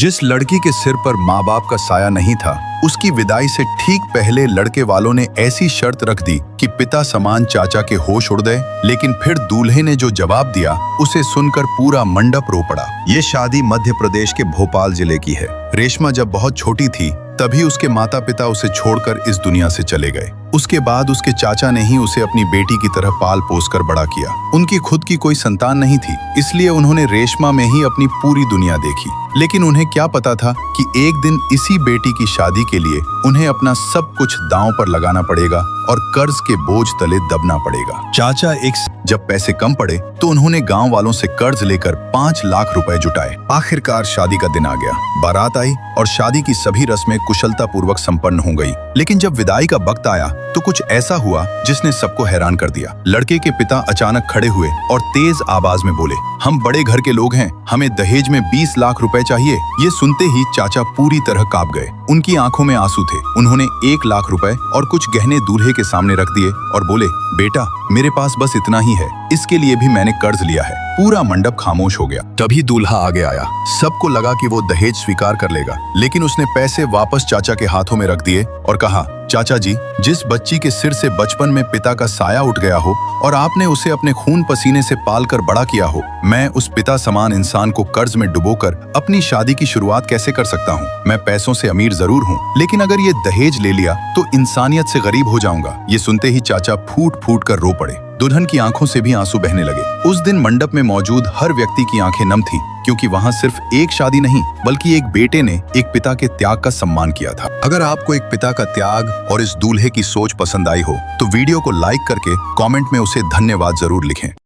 जिस लड़की के सिर पर माँ बाप का साया नहीं था, उसकी विदाई से ठीक पहले लड़के वालों ने ऐसी शर्त रख दी कि पिता समान चाचा के होश उड़ गए। लेकिन फिर दूल्हे ने जो जवाब दिया उसे सुनकर पूरा मंडप रो पड़ा। ये शादी मध्य प्रदेश के भोपाल जिले की है। रेशमा जब बहुत छोटी थी तभी उसके माता पिता उसे छोड़कर इस दुनिया से चले गए। उसके बाद उसके चाचा ने ही उसे अपनी बेटी की तरह पाल पोस कर बड़ा किया। उनकी खुद की कोई संतान नहीं थी, इसलिए उन्होंने रेशमा में ही अपनी पूरी दुनिया देखी। लेकिन उन्हें क्या पता था कि एक दिन इसी बेटी की शादी के लिए उन्हें अपना सब कुछ दांव पर लगाना पड़ेगा और कर्ज के बोझ तले दबना पड़ेगा। चाचा जब पैसे कम पड़े तो उन्होंने गांव वालों से कर्ज लेकर 5 लाख रुपए जुटाए। आखिरकार शादी का दिन आ गया। बारात आई और शादी की सभी रस्में कुशलता पूर्वक संपन्न हो गई। लेकिन जब विदाई का वक्त आया तो कुछ ऐसा हुआ जिसने सबको हैरान कर दिया। लड़के के पिता अचानक खड़े हुए और तेज आवाज में बोले, हम बड़े घर के लोग हैं, हमें दहेज में 20 लाख रुपए चाहिए। ये सुनते ही चाचा पूरी तरह कांप गए। उनकी आंखों में आंसू थे। उन्होंने 1 लाख रुपए और कुछ गहने दूल्हे के सामने रख दिए और बोले, बेटा मेरे पास बस इतना ही है, इसके लिए भी मैंने कर्ज लिया है। पूरा मंडप खामोश हो गया। तभी दूल्हा आगे आया। सबको लगा कि वो दहेज स्वीकार कर लेगा, लेकिन उसने पैसे वापस चाचा के हाथों में रख दिए और कहा, चाचा जी, जिस बच्ची के सिर से बचपन में पिता का साया उठ गया हो और आपने उसे अपने खून पसीने से पालकर बड़ा किया हो, मैं उस पिता समान इंसान को कर्ज में डुबोकर अपनी शादी की शुरुआत कैसे कर सकता हूँ। मैं पैसों से अमीर जरूर हूँ, लेकिन अगर ये दहेज ले लिया तो इंसानियत से गरीब हो जाऊंगा। ये सुनते ही चाचा फूट फूट कर रो पड़े। दुल्हन की आंखों से भी आंसू बहने लगे। उस दिन मंडप में मौजूद हर व्यक्ति की आंखें नम थी, क्योंकि वहां सिर्फ एक शादी नहीं बल्कि एक बेटे ने एक पिता के त्याग का सम्मान किया था। अगर आपको एक पिता का त्याग और इस दूल्हे की सोच पसंद आई हो तो वीडियो को लाइक करके कमेंट में उसे धन्यवाद जरूर लिखें।